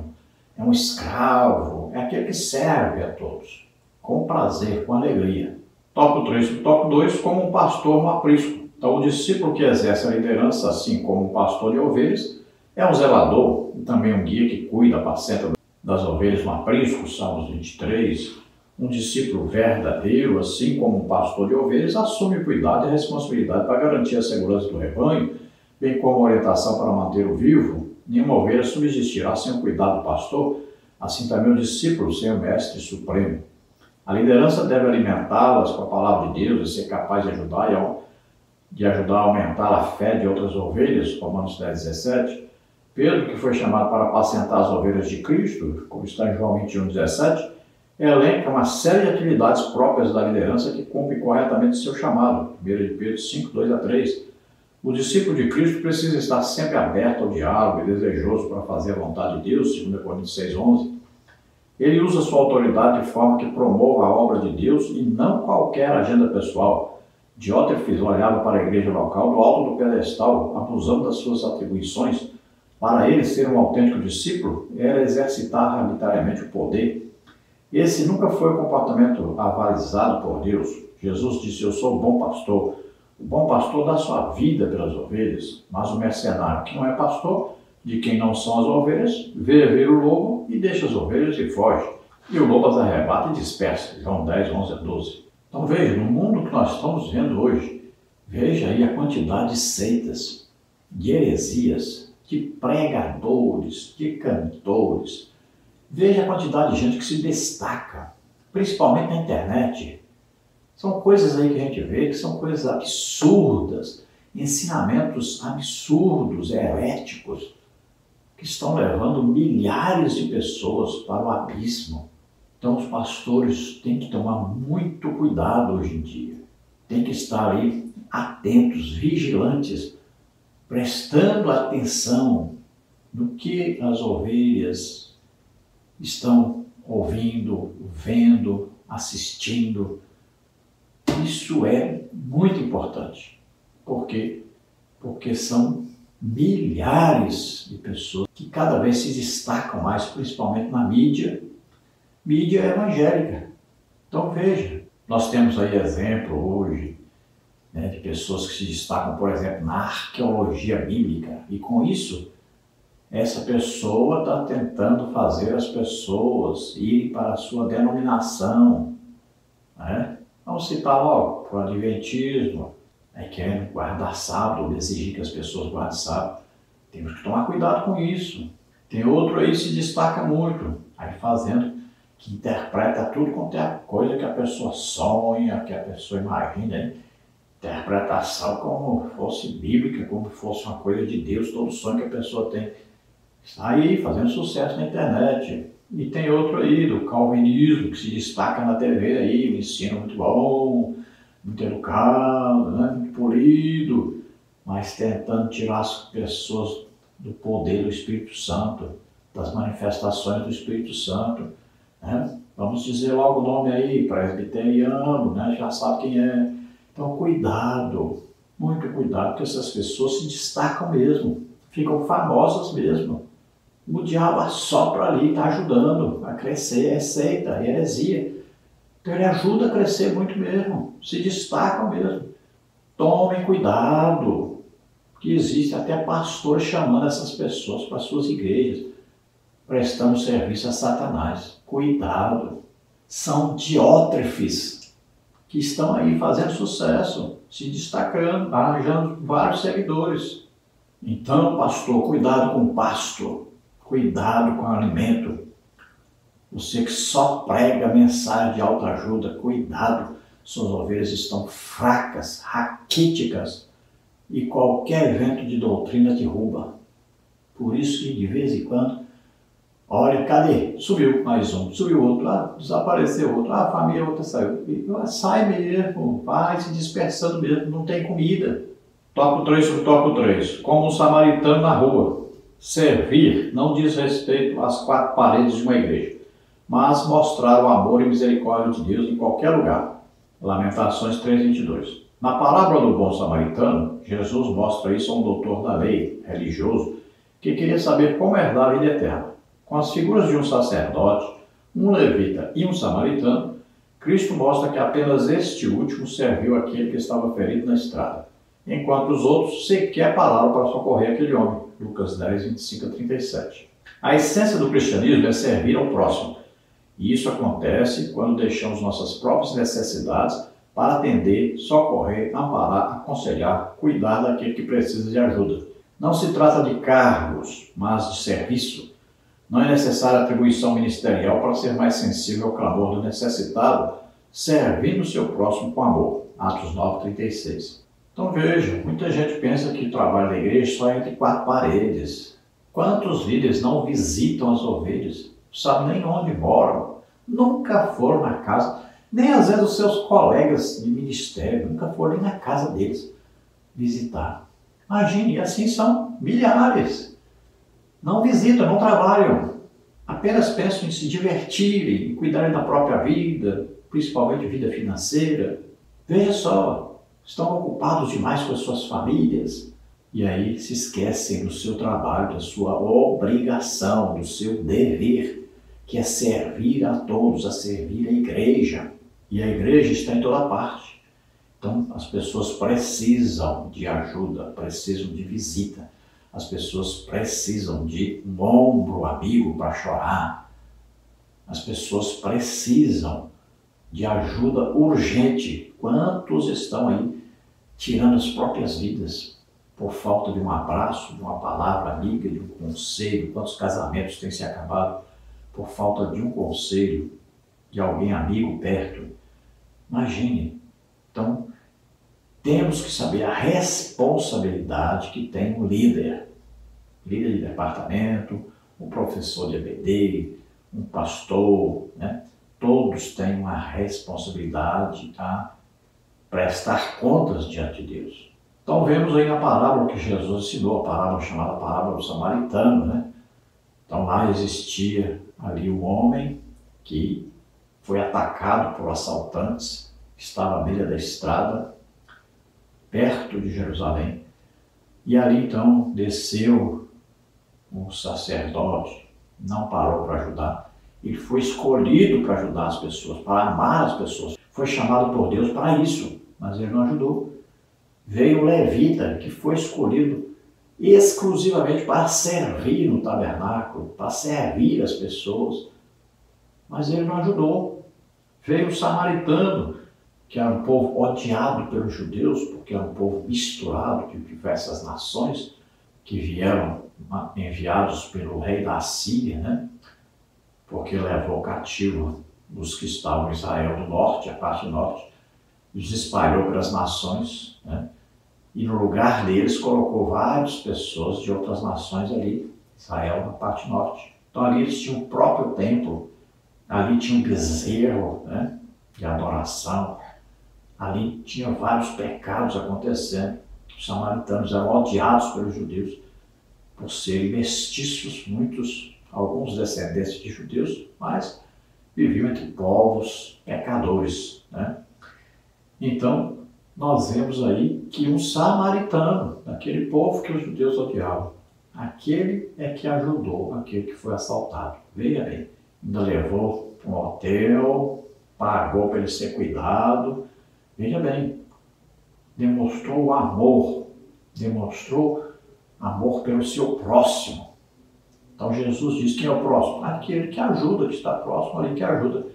é um escravo, é aquele que serve a todos, com prazer, com alegria. Tópico 3. Tópico 2, como um pastor no aprisco. Então, o discípulo que exerce a liderança, assim como um pastor de ovelhas, é um zelador e também um guia que cuida, apacenta das ovelhas no aprisco, Salmos 23. Um discípulo verdadeiro, assim como um pastor de ovelhas, assume o cuidado e a responsabilidade para garantir a segurança do rebanho, bem como a orientação para manter o vivo. Nenhuma ovelha subsistirá sem o cuidado do pastor, assim também o discípulo sem o mestre supremo. A liderança deve alimentá-las com a palavra de Deus e ser capaz de ajudar a aumentar a fé de outras ovelhas, Romanos 10:17. Pedro, que foi chamado para apacentar as ovelhas de Cristo, como está em João 21:17, elenca uma série de atividades próprias da liderança que cumpre corretamente seu chamado, 1 de Pedro 5:2-3. O discípulo de Cristo precisa estar sempre aberto ao diálogo e desejoso para fazer a vontade de Deus, 2 Coríntios 6:11. Ele usa sua autoridade de forma que promova a obra de Deus e não qualquer agenda pessoal. Diótrefes olhava para a igreja local do alto do pedestal, abusando das suas atribuições. Para ele ser um autêntico discípulo, era exercitar arbitrariamente o poder. Esse nunca foi o comportamento avalizado por Deus. Jesus disse: eu sou o bom pastor. O bom pastor dá sua vida pelas ovelhas, mas o mercenário que não é pastor, de quem não são as ovelhas, vê vir o lobo e deixa as ovelhas e foge. E o lobo as arrebata e dispersa. João 10:11-12. Então veja, no mundo que nós estamos vendo hoje, veja aí a quantidade de seitas, de heresias, de pregadores, de cantores. Veja a quantidade de gente que se destaca, principalmente na internet. São coisas aí que a gente vê que são coisas absurdas, ensinamentos absurdos, heréticos, que estão levando milhares de pessoas para o abismo. Então os pastores têm que tomar muito cuidado hoje em dia. Tem que estar aí atentos, vigilantes, prestando atenção no que as ovelhas estão ouvindo, vendo, assistindo. Isso é muito importante. Por quê? Porque são milhares de pessoas que cada vez se destacam mais, principalmente na mídia evangélica. Então veja, nós temos aí exemplo hoje, né, de pessoas que se destacam, por exemplo, na arqueologia bíblica, e com isso, essa pessoa está tentando fazer as pessoas irem para a sua denominação, né? Vamos citar logo o adventismo, né, querendo guardar sábado, ou exigir que as pessoas guardem sábado. Temos que tomar cuidado com isso. Tem outro aí que se destaca muito, aí fazendo, que interpreta tudo quanto é coisa que a pessoa sonha, que a pessoa imagina, hein? Interpretação como fosse bíblica, como fosse uma coisa de Deus, todo sonho que a pessoa tem. Está aí fazendo sucesso na internet. E tem outro aí, do calvinismo, que se destaca na TV aí, um ensino muito bom, muito educado, né? Muito polido, mas tentando tirar as pessoas do poder do Espírito Santo, das manifestações do Espírito Santo, né? Vamos dizer logo o nome aí, presbiteriano, né? Já sabe quem é. Então cuidado, muito cuidado, porque essas pessoas se destacam mesmo, ficam famosas mesmo. O diabo assopra ali, está ajudando a crescer, é seita, é heresia. Então ele ajuda a crescer muito mesmo, se destacam mesmo. Tomem cuidado, que existe até pastores chamando essas pessoas para suas igrejas, prestando serviço a Satanás. Cuidado, são diótrefes que estão aí fazendo sucesso, se destacando, arranjando vários seguidores. Então, pastor, cuidado com o pasto. Cuidado com o alimento. Você que só prega mensagem de autoajuda, cuidado. Suas ovelhas estão fracas, raquíticas, e qualquer vento de doutrina derruba. Por isso que de vez em quando, olha, cadê? Subiu mais um, subiu outro, desapareceu outro, a família outra saiu. E sai mesmo, vai se dispersando mesmo, não tem comida. Tópico 3 sobre tópico 3. Como um samaritano na rua. Servir não diz respeito às quatro paredes de uma igreja, mas mostrar o amor e misericórdia de Deus em qualquer lugar. Lamentações 3:22. Na parábola do bom samaritano, Jesus mostra isso a um doutor da lei, religioso, que queria saber como herdar a vida eterna. Com as figuras de um sacerdote, um levita e um samaritano, Cristo mostra que apenas este último serviu aquele que estava ferido na estrada, enquanto os outros sequer pararam para socorrer aquele homem. Lucas 10:25-37. A essência do cristianismo é servir ao próximo, e isso acontece quando deixamos nossas próprias necessidades para atender, socorrer, amparar, aconselhar, cuidar daquele que precisa de ajuda. Não se trata de cargos, mas de serviço. Não é necessária atribuição ministerial para ser mais sensível ao clamor do necessitado, servindo o seu próximo com amor. Atos 9:36. Então veja, muita gente pensa que o trabalho da igreja só é entre quatro paredes. Quantos líderes não visitam as ovelhas? Não sabem nem onde moram, nunca foram na casa, nem às vezes os seus colegas de ministério, nunca foram nem na casa deles visitar. Imagine, assim são milhares. Não visitam, não trabalham, apenas pensam em se divertirem, em cuidarem da própria vida, principalmente vida financeira. Veja só, estão ocupados demais com as suas famílias e aí se esquecem do seu trabalho, da sua obrigação, do seu dever, que é servir a todos, a servir a igreja. E a igreja está em toda parte. Então as pessoas precisam de ajuda, precisam de visita. As pessoas precisam de um ombro amigo para chorar. As pessoas precisam de ajuda urgente. Quantos estão aí tirando as próprias vidas por falta de um abraço, de uma palavra amiga, de um conselho? Quantos casamentos têm se acabado por falta de um conselho, de alguém amigo perto? Imagine. Então, temos que saber a responsabilidade que tem um líder de departamento, um professor de EBD, um pastor, né? Todos têm uma responsabilidade a prestar contas diante de Deus. Então vemos aí na parábola que Jesus ensinou, a parábola chamada parábola do samaritano, né? Então lá existia ali um homem que foi atacado por assaltantes, que estava à beira da estrada, perto de Jerusalém, e ali então desceu um sacerdote, não parou para ajudar. Ele foi escolhido para ajudar as pessoas, para amar as pessoas. Foi chamado por Deus para isso, mas ele não ajudou. Veio o levita, que foi escolhido exclusivamente para servir no tabernáculo, para servir as pessoas, mas ele não ajudou. Veio o samaritano, que era um povo odiado pelos judeus, porque era um povo misturado de diversas nações, que vieram enviados pelo rei da Síria, né? Porque levou cativo os que estavam em Israel do norte, a parte norte, e os espalhou pelas nações, né? E no lugar deles colocou várias pessoas de outras nações ali, Israel na parte norte. Então ali eles tinham o próprio templo, ali tinha um bezerro, né, de adoração, ali tinha vários pecados acontecendo. Os samaritanos eram odiados pelos judeus por serem mestiços, muitos, alguns descendentes de judeus, mas viviam entre povos pecadores, né? Então, nós vemos aí que um samaritano, daquele povo que os judeus odiavam, aquele é que ajudou aquele que foi assaltado. Veja bem, ainda levou para um hotel, pagou para ele ser cuidado. Veja bem, demonstrou amor pelo seu próximo. Então Jesus diz: quem é o próximo? Aquele que ajuda, que está próximo ali, que ajuda.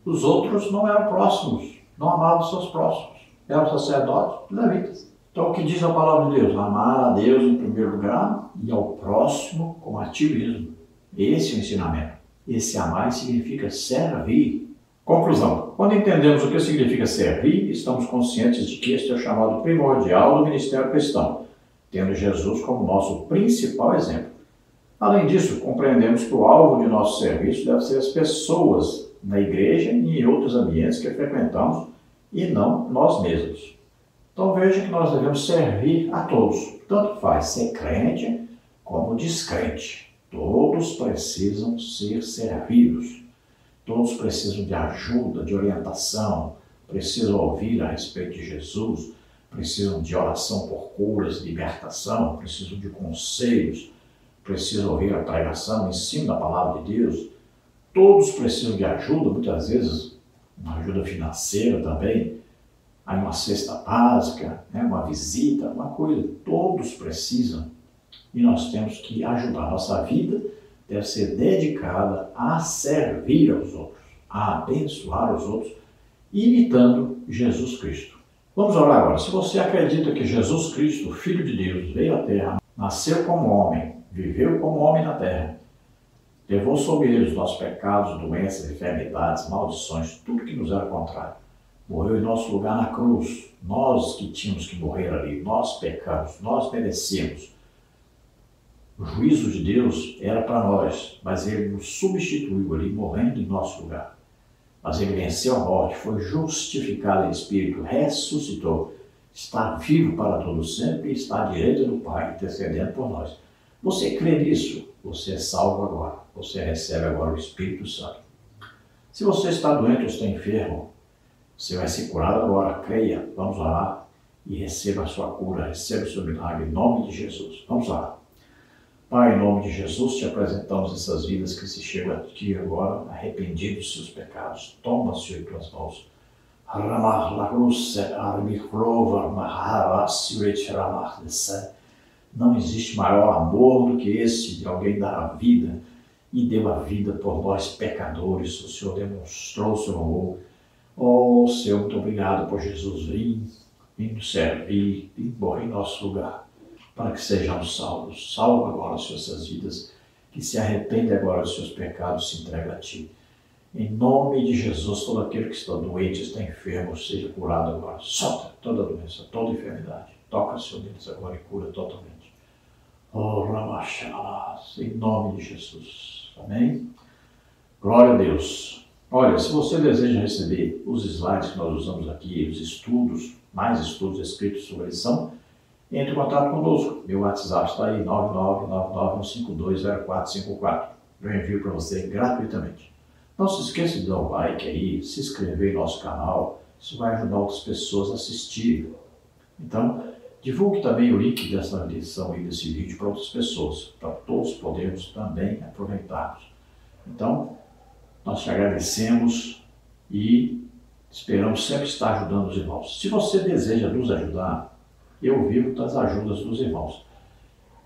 Os outros não eram próximos, não amavam seus próximos. Eram sacerdotes e levitas. Então o que diz a palavra de Deus? Amar a Deus em primeiro lugar e ao próximo com ativismo. Esse é o ensinamento. Esse amar significa servir. Conclusão. Quando entendemos o que significa servir, estamos conscientes de que este é o chamado primordial do ministério cristão, tendo Jesus como nosso principal exemplo. Além disso, compreendemos que o alvo de nosso serviço deve ser as pessoas na igreja e em outros ambientes que frequentamos e não nós mesmos. Então veja que nós devemos servir a todos, tanto faz ser crente como descrente. Todos precisam ser servidos, todos precisam de ajuda, de orientação, precisam ouvir a respeito de Jesus, precisam de oração por curas, libertação, precisam de conselhos, precisam ouvir a pregação, o ensino da palavra de Deus. Todos precisam de ajuda, muitas vezes uma ajuda financeira também, aí uma cesta básica, uma visita, uma coisa. Todos precisam e nós temos que ajudar. Nossa vida deve ser dedicada a servir aos outros, a abençoar os outros, imitando Jesus Cristo. Vamos orar agora. Se você acredita que Jesus Cristo, Filho de Deus, veio à Terra, nasceu como homem, viveu como homem na Terra, levou sobre ele os nossos pecados, doenças, enfermidades, maldições, tudo que nos era contrário. Morreu em nosso lugar na cruz. Nós que tínhamos que morrer ali, nós pecamos, nós merecíamos. O juízo de Deus era para nós, mas ele nos substituiu ali, morrendo em nosso lugar. Mas ele venceu a morte, foi justificado em espírito, ressuscitou, está vivo para todo sempre e está à direita do Pai, intercedendo por nós. Você crê nisso? Você é salvo agora. Você recebe agora o Espírito Santo. Se você está doente ou está enfermo, você vai ser curado agora. Creia. Vamos orar e receba a sua cura, receba o seu milagre em nome de Jesus. Vamos orar. Pai, em nome de Jesus, te apresentamos essas vidas que se chegam a ti agora, arrependidos dos seus pecados. Toma, Senhor, em tuas mãos. Não existe maior amor do que esse de alguém dar a vida e deu a vida por nós pecadores. O Senhor demonstrou o seu amor. Oh, Senhor, muito obrigado por Jesus vir nos servir, vir morrer em nosso lugar, para que sejamos salvos. Salva agora as suas vidas, que se arrepende agora dos seus pecados, se entrega a Ti. Em nome de Jesus, todo aquele que está doente, está enfermo, seja curado agora. Solta toda doença, toda enfermidade. Toca, Senhor, neles agora e cura totalmente. Oh, Ramachalás, em nome de Jesus. Amém? Glória a Deus. Olha, se você deseja receber os slides que nós usamos aqui, os estudos, mais estudos escritos sobre a lição, entre em contato conosco. Meu WhatsApp está aí, 99951520454. Eu envio para você gratuitamente. Não se esqueça de dar um like aí, se inscrever no nosso canal. Isso vai ajudar outras pessoas a assistirem. Então, divulgue também o link dessa lição e desse vídeo para outras pessoas, para todos podermos também aproveitarmos. Então, nós te agradecemos e esperamos sempre estar ajudando os irmãos. Se você deseja nos ajudar, eu vivo das ajudas dos irmãos.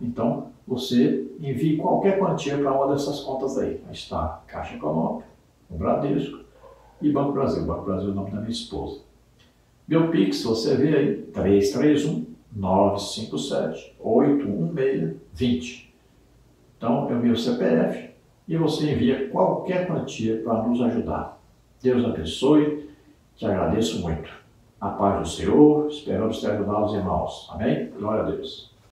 Então, você envie qualquer quantia para uma dessas contas aí. Aí está Caixa Econômica, o Bradesco e Banco Brasil. Banco Brasil é o nome da minha esposa. Meu Pix, você vê aí, 331-957-816-20. Então, é o meu CPF e você envia qualquer quantia para nos ajudar. Deus abençoe, te agradeço muito. A paz do Senhor, esperamos te ajudar os irmãos. Amém? Glória a Deus.